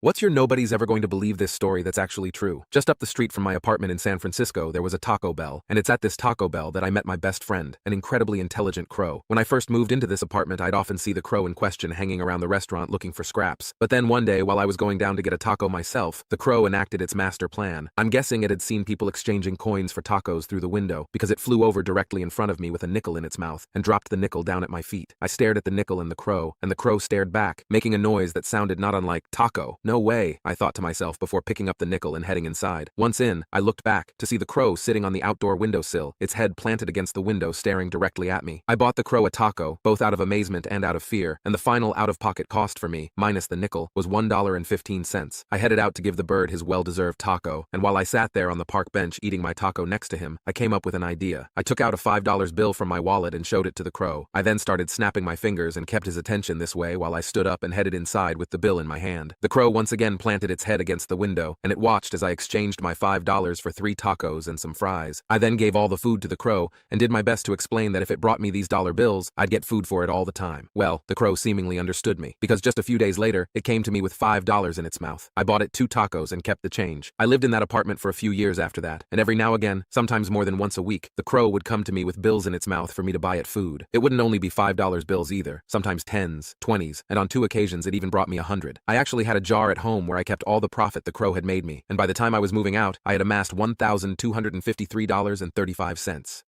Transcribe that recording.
What's your nobody's ever going to believe this story that's actually true? Just up the street from my apartment in San Francisco, there was a Taco Bell, and it's at this Taco Bell that I met my best friend, an incredibly intelligent crow. When I first moved into this apartment, I'd often see the crow in question hanging around the restaurant looking for scraps. But then one day, while I was going down to get a taco myself, the crow enacted its master plan. I'm guessing it had seen people exchanging coins for tacos through the window, because it flew over directly in front of me with a nickel in its mouth, and dropped the nickel down at my feet. I stared at the nickel and the crow stared back, making a noise that sounded not unlike taco. No way, I thought to myself before picking up the nickel and heading inside. Once in, I looked back to see the crow sitting on the outdoor windowsill, its head planted against the window staring directly at me. I bought the crow a taco, both out of amazement and out of fear, and the final out-of-pocket cost for me, minus the nickel, was $1.15. I headed out to give the bird his well-deserved taco, and while I sat there on the park bench eating my taco next to him, I came up with an idea. I took out a $5 bill from my wallet and showed it to the crow. I then started snapping my fingers and kept his attention this way while I stood up and headed inside with the bill in my hand. The crow once again planted its head against the window, and it watched as I exchanged my $5 for 3 tacos and some fries. I then gave all the food to the crow and did my best to explain that if it brought me these dollar bills, I'd get food for it all the time. Well, the crow seemingly understood me, because just a few days later, it came to me with $5 in its mouth. I bought it 2 tacos and kept the change. I lived in that apartment for a few years after that, and every now and again, sometimes more than once a week, the crow would come to me with bills in its mouth for me to buy it food. It wouldn't only be $5 bills either, sometimes 10s, 20s, and on 2 occasions it even brought me 100. I actually had a jar at home where I kept all the profit the crow had made me, and by the time I was moving out, I had amassed $1,253.35.